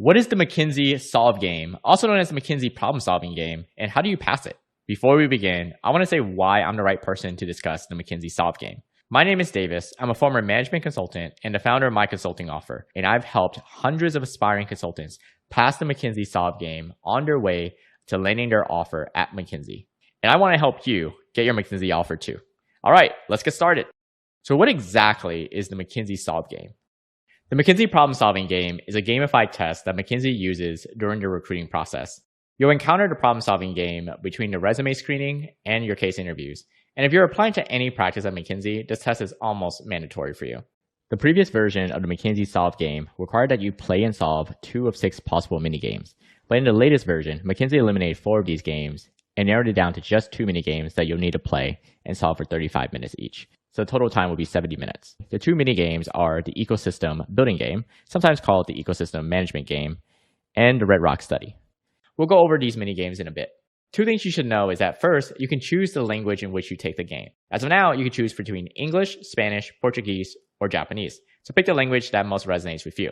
What is the McKinsey Solve Game, also known as the McKinsey Problem-Solving Game, and how do you pass it? Before we begin, I want to say why I'm the right person to discuss the McKinsey Solve Game. My name is Davis. I'm a former management consultant and the founder of my consulting offer, and I've helped hundreds of aspiring consultants pass the McKinsey Solve Game on their way to landing their offer at McKinsey. And I want to help you get your McKinsey offer too. All right, let's get started. So what exactly is the McKinsey Solve Game? The McKinsey Problem-Solving Game is a gamified test that McKinsey uses during the recruiting process. You'll encounter the problem-solving game between the resume screening and your case interviews. And if you're applying to any practice at McKinsey, this test is almost mandatory for you. The previous version of the McKinsey Solve Game required that you play and solve 2 of 6 possible mini-games. But in the latest version, McKinsey eliminated 4 of these games and narrowed it down to just 2 mini-games that you'll need to play and solve for 35 minutes each. So total time will be 70 minutes. The 2 mini-games are the Ecosystem Building Game, sometimes called the Ecosystem Management Game, and the Red Rock Study. We'll go over these mini-games in a bit. 2 things you should know is that first, you can choose the language in which you take the game. As of now, you can choose between English, Spanish, Portuguese, or Japanese. So pick the language that most resonates with you.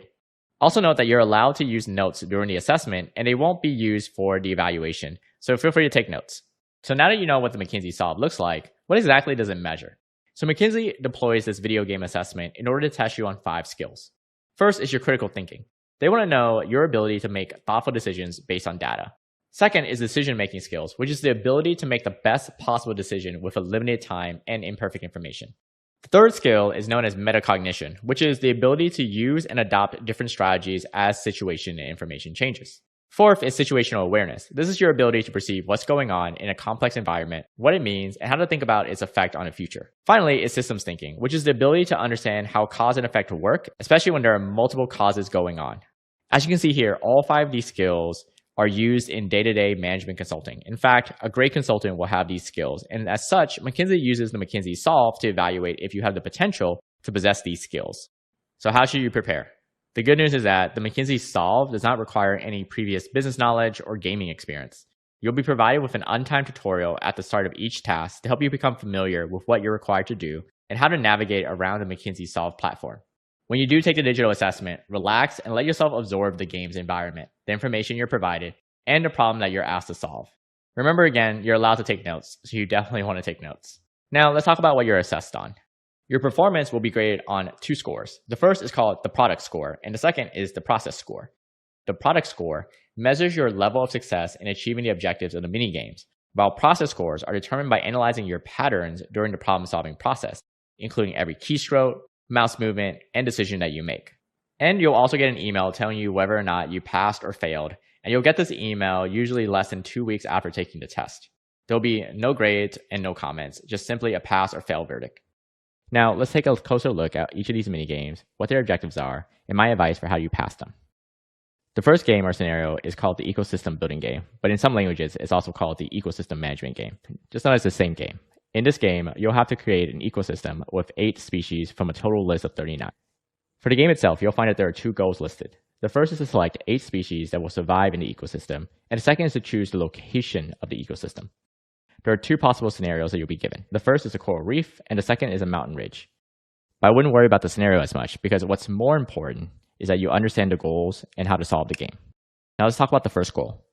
Also note that you're allowed to use notes during the assessment, and they won't be used for the evaluation. So feel free to take notes. So now that you know what the McKinsey Solve looks like, what exactly does it measure? So McKinsey deploys this video game assessment in order to test you on 5 skills. First is your critical thinking. They want to know your ability to make thoughtful decisions based on data. Second is decision-making skills, which is the ability to make the best possible decision with a limited time and imperfect information. The third skill is known as metacognition, which is the ability to use and adopt different strategies as situation and information changes. Fourth is situational awareness. This is your ability to perceive what's going on in a complex environment, what it means, and how to think about its effect on the future. Finally is systems thinking, which is the ability to understand how cause and effect work, especially when there are multiple causes going on. As you can see here, all 5 of these skills are used in day-to-day management consulting. In fact, a great consultant will have these skills, and as such, McKinsey uses the McKinsey Solve to evaluate if you have the potential to possess these skills. So how should you prepare? The good news is that the McKinsey Solve does not require any previous business knowledge or gaming experience. You'll be provided with an untimed tutorial at the start of each task to help you become familiar with what you're required to do and how to navigate around the McKinsey Solve platform. When you do take the digital assessment, relax and let yourself absorb the game's environment, the information you're provided, and the problem that you're asked to solve. Remember again, you're allowed to take notes, so you definitely want to take notes. Now let's talk about what you're assessed on. Your performance will be graded on 2 scores. The first is called the product score, and the second is the process score. The product score measures your level of success in achieving the objectives of the mini games, while process scores are determined by analyzing your patterns during the problem-solving process, including every keystroke, mouse movement, and decision that you make. And you'll also get an email telling you whether or not you passed or failed, and you'll get this email usually less than 2 weeks after taking the test. There'll be no grades and no comments, just simply a pass or fail verdict. Now, let's take a closer look at each of these mini games, what their objectives are, and my advice for how you pass them. The first game or scenario is called the Ecosystem Building Game, but in some languages, it's also called the Ecosystem Management Game, just known as the same game. In this game, you'll have to create an ecosystem with 8 species from a total list of 39. For the game itself, you'll find that there are 2 goals listed. The first is to select 8 species that will survive in the ecosystem, and the second is to choose the location of the ecosystem. There are 2 possible scenarios that you'll be given. The first is a coral reef, and the second is a mountain ridge. But I wouldn't worry about the scenario as much, because what's more important is that you understand the goals and how to solve the game. Now let's talk about the first goal.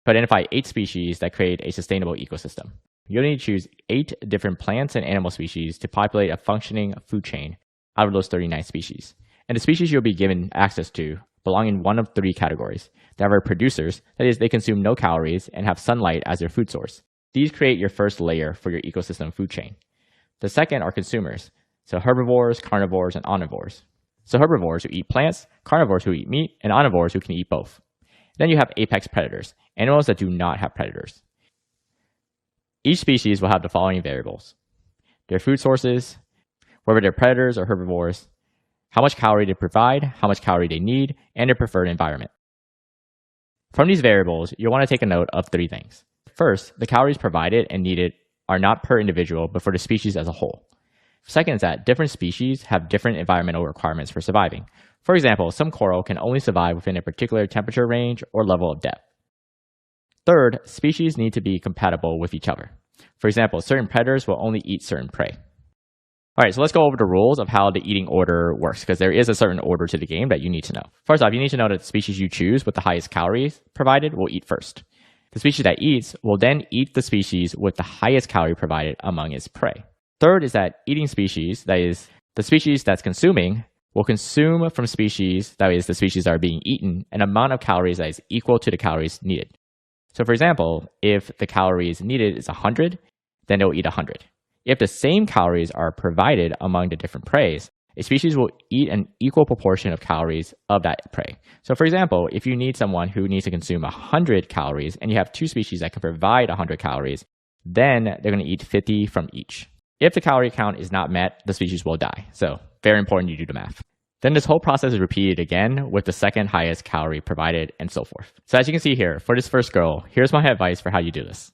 To identify 8 species that create a sustainable ecosystem. You'll need to choose 8 different plants and animal species to populate a functioning food chain out of those 39 species. And the species you'll be given access to belong in one of 3 categories. They are producers, that is, they consume no calories and have sunlight as their food source. These create your first layer for your ecosystem food chain. The second are consumers, so herbivores, carnivores, and omnivores. So herbivores who eat plants, carnivores who eat meat, and omnivores who can eat both. Then you have apex predators, animals that do not have predators. Each species will have the following variables: their food sources, whether they're predators or herbivores, how much calorie they provide, how much calorie they need, and their preferred environment. From these variables, you'll want to take a note of 3 things. First, the calories provided and needed are not per individual, but for the species as a whole. Second is that different species have different environmental requirements for surviving. For example, some coral can only survive within a particular temperature range or level of depth. Third, species need to be compatible with each other. For example, certain predators will only eat certain prey. All right, so let's go over the rules of how the eating order works, because there is a certain order to the game that you need to know. First off, you need to know that the species you choose with the highest calories provided will eat first. The species that eats will then eat the species with the highest calorie provided among its prey. Third is that eating species, that is, the species that's consuming, will consume from species, that is, the species that are being eaten, an amount of calories that is equal to the calories needed. So for example, if the calories needed is 100, then they'll eat 100. If the same calories are provided among the different preys, a species will eat an equal proportion of calories of that prey. So for example, if you need someone who needs to consume 100 calories and you have two species that can provide 100 calories, then they're going to eat 50 from each. If the calorie count is not met, the species will die. So very important you do the math. Then this whole process is repeated again with the second highest calorie provided and so forth. So as you can see here, for this first goal, here's my advice for how you do this.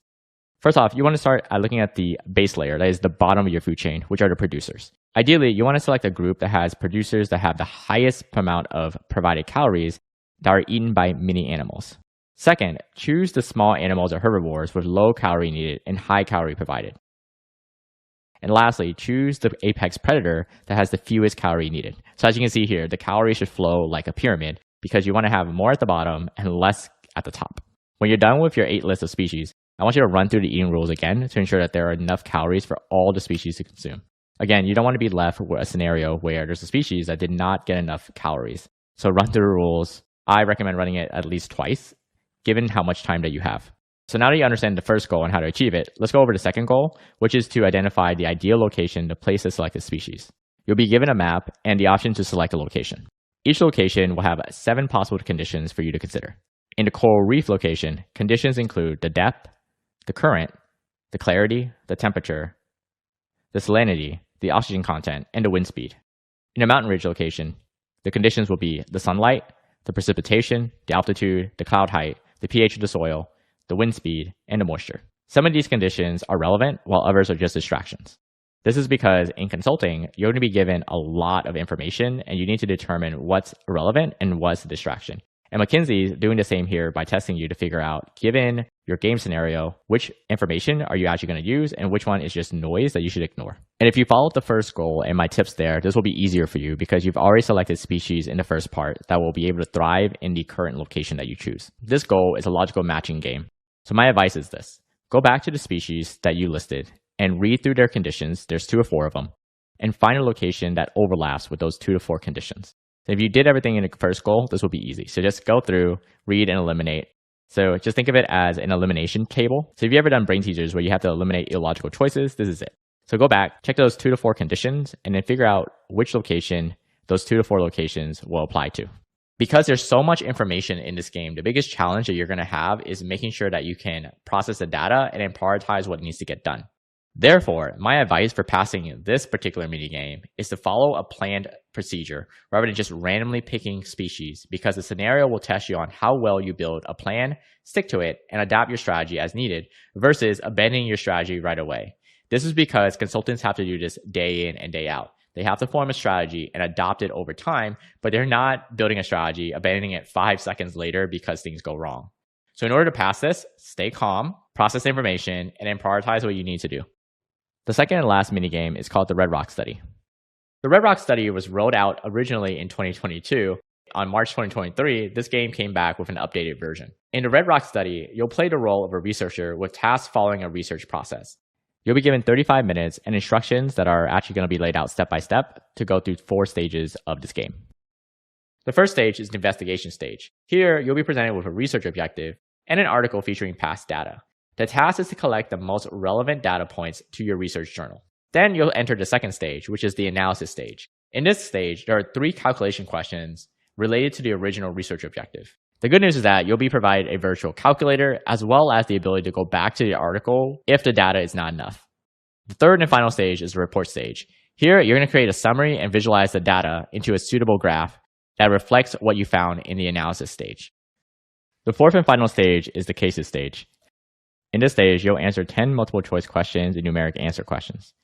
First off, you want to start at looking at the base layer, that is the bottom of your food chain, which are the producers. Ideally, you want to select a group that has producers that have the highest amount of provided calories that are eaten by many animals. Second, choose the small animals or herbivores with low calorie needed and high calorie provided. And lastly, choose the apex predator that has the fewest calorie needed. So as you can see here, the calories should flow like a pyramid because you want to have more at the bottom and less at the top. When you're done with your 8 list of species, I want you to run through the eating rules again to ensure that there are enough calories for all the species to consume. Again, you don't want to be left with a scenario where there's a species that did not get enough calories. So run through the rules. I recommend running it at least twice, given how much time that you have. So now that you understand the first goal and how to achieve it, let's go over the second goal, which is to identify the ideal location to place a selected species. You'll be given a map and the option to select a location. Each location will have 7 possible conditions for you to consider. In the coral reef location, conditions include the depth, the current, the clarity, the temperature, the salinity, the oxygen content, and the wind speed. In a mountain ridge location, the conditions will be the sunlight, the precipitation, the altitude, the cloud height, the pH of the soil, the wind speed, and the moisture. Some of these conditions are relevant, while others are just distractions. This is because in consulting, you're going to be given a lot of information, and you need to determine what's relevant and what's a distraction. And McKinsey is doing the same here by testing you to figure out, given your game scenario, which information are you actually going to use and which one is just noise that you should ignore. And if you follow the first goal and my tips there, this will be easier for you because you've already selected species in the first part that will be able to thrive in the current location that you choose. This goal is a logical matching game. So my advice is this. Go back to the species that you listed and read through their conditions. There's 2 or 4 of them. And find a location that overlaps with those 2 to 4 conditions. If you did everything in the first goal, this will be easy. So just go through, read, and eliminate. So just think of it as an elimination table. So if you've ever done brain teasers where you have to eliminate illogical choices, this is it. So go back, check those 2 to 4 conditions, and then figure out which location those 2 to 4 locations will apply to. Because there's so much information in this game, the biggest challenge that you're going to have is making sure that you can process the data and then prioritize what needs to get done. Therefore, my advice for passing this particular minigame is to follow a planned procedure rather than just randomly picking species, because the scenario will test you on how well you build a plan, stick to it, and adapt your strategy as needed versus abandoning your strategy right away. This is because consultants have to do this day in and day out. They have to form a strategy and adopt it over time, but they're not building a strategy, abandoning it 5 seconds later because things go wrong. So in order to pass this, stay calm, process information, and then prioritize what you need to do. The second and last minigame is called the Red Rock Study. The Red Rock Study was rolled out originally in 2022. On March 2023, this game came back with an updated version. In the Red Rock Study, you'll play the role of a researcher with tasks following a research process. You'll be given 35 minutes and instructions that are actually going to be laid out step by step to go through 4 stages of this game. The first stage is the investigation stage. Here, you'll be presented with a research objective and an article featuring past data. The task is to collect the most relevant data points to your research journal. Then you'll enter the second stage, which is the analysis stage. In this stage, there are 3 calculation questions related to the original research objective. The good news is that you'll be provided a virtual calculator as well as the ability to go back to the article if the data is not enough. The third and final stage is the report stage. Here, you're going to create a summary and visualize the data into a suitable graph that reflects what you found in the analysis stage. The fourth and final stage is the cases stage. In this stage, you'll answer 10 multiple choice questions and numeric answer questions.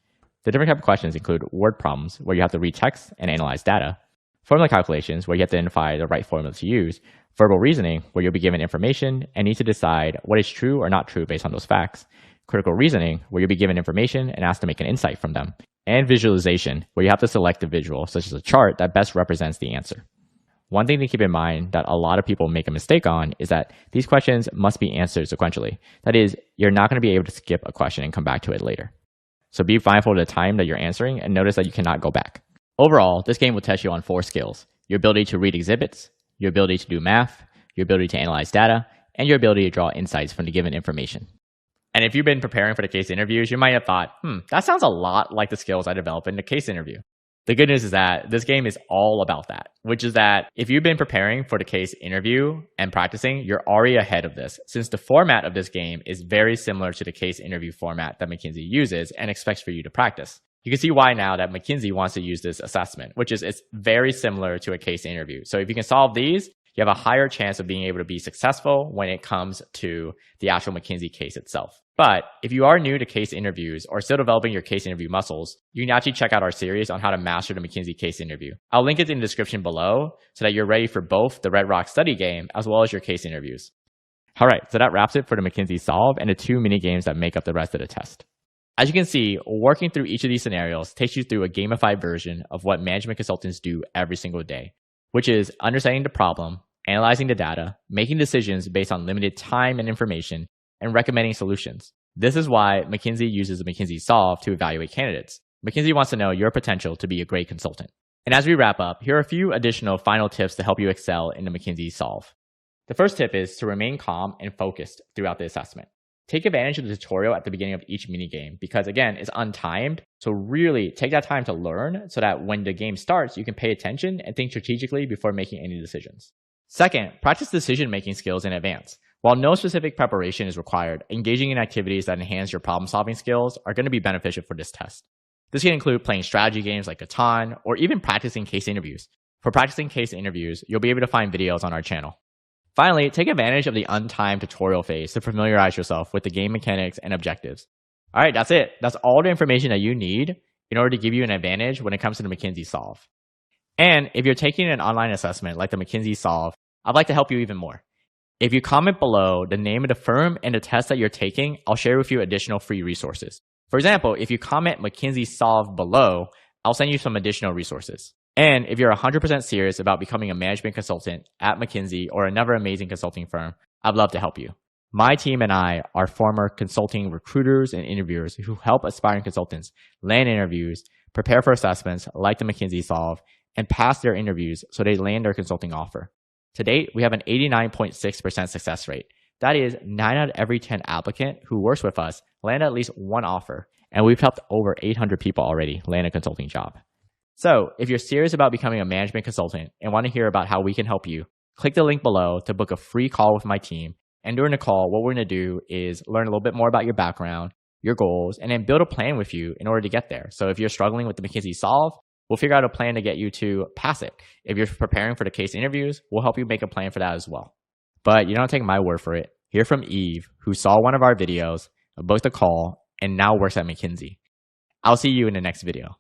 The different type of questions include word problems, where you have to read text and analyze data, formula calculations, where you have to identify the right formula to use, verbal reasoning, where you'll be given information and need to decide what is true or not true based on those facts, critical reasoning, where you'll be given information and asked to make an insight from them, and visualization, where you have to select a visual, such as a chart, that best represents the answer. One thing to keep in mind that a lot of people make a mistake on is that these questions must be answered sequentially. That is, you're not going to be able to skip a question and come back to it later. So be mindful of the time that you're answering and notice that you cannot go back. Overall, this game will test you on 4 skills: your ability to read exhibits, your ability to do math, your ability to analyze data, and your ability to draw insights from the given information. And if you've been preparing for the case interviews, you might have thought, that sounds a lot like the skills I developed in the case interview. The good news is that this game is all about that, which is that if you've been preparing for the case interview and practicing, you're already ahead of this, since the format of this game is very similar to the case interview format that McKinsey uses and expects for you to practice. You can see why now that McKinsey wants to use this assessment, which is it's very similar to a case interview. So if you can solve these, you have a higher chance of being able to be successful when it comes to the actual McKinsey case itself. But if you are new to case interviews or still developing your case interview muscles, you can actually check out our series on how to master the McKinsey case interview. I'll link it in the description below so that you're ready for both the Red Rock study game as well as your case interviews. All right, so that wraps it for the McKinsey Solve and the 2 mini games that make up the rest of the test. As you can see, working through each of these scenarios takes you through a gamified version of what management consultants do every single day, which is understanding the problem, analyzing the data, making decisions based on limited time and information, and recommending solutions. This is why McKinsey uses the McKinsey Solve to evaluate candidates. McKinsey wants to know your potential to be a great consultant. And as we wrap up, here are a few additional final tips to help you excel in the McKinsey Solve. The first tip is to remain calm and focused throughout the assessment. Take advantage of the tutorial at the beginning of each minigame because, again, it's untimed. So really take that time to learn so that when the game starts, you can pay attention and think strategically before making any decisions. Second, practice decision-making skills in advance. While no specific preparation is required, engaging in activities that enhance your problem-solving skills are going to be beneficial for this test. This can include playing strategy games like 𝗥𝗲𝗀𝗲𝗏 or even practicing case interviews. For practicing case interviews, you'll be able to find videos on our channel. Finally, take advantage of the untimed tutorial phase to familiarize yourself with the game mechanics and objectives. All right, that's it. That's all the information that you need in order to give you an advantage when it comes to the McKinsey Solve. And if you're taking an online assessment like the McKinsey Solve, I'd like to help you even more. If you comment below the name of the firm and the test that you're taking, I'll share with you additional free resources. For example, if you comment McKinsey Solve below, I'll send you some additional resources. And if you're 100% serious about becoming a management consultant at McKinsey or another amazing consulting firm, I'd love to help you. My team and I are former consulting recruiters and interviewers who help aspiring consultants land interviews, prepare for assessments like the McKinsey Solve, and pass their interviews so they land their consulting offer. To date, we have an 89.6% success rate. That is 9 out of every 10 applicant who works with us land at least one offer, and we've helped over 800 people already land a consulting job. So if you're serious about becoming a management consultant and want to hear about how we can help you, click the link below to book a free call with my team. And during the call, what we're going to do is learn a little bit more about your background, your goals, and then build a plan with you in order to get there. So if you're struggling with the McKinsey Solve, we'll figure out a plan to get you to pass it. If you're preparing for the case interviews, we'll help you make a plan for that as well. But you don't take my word for it. Hear from Eve, who saw one of our videos, booked a call, and now works at McKinsey. I'll see you in the next video.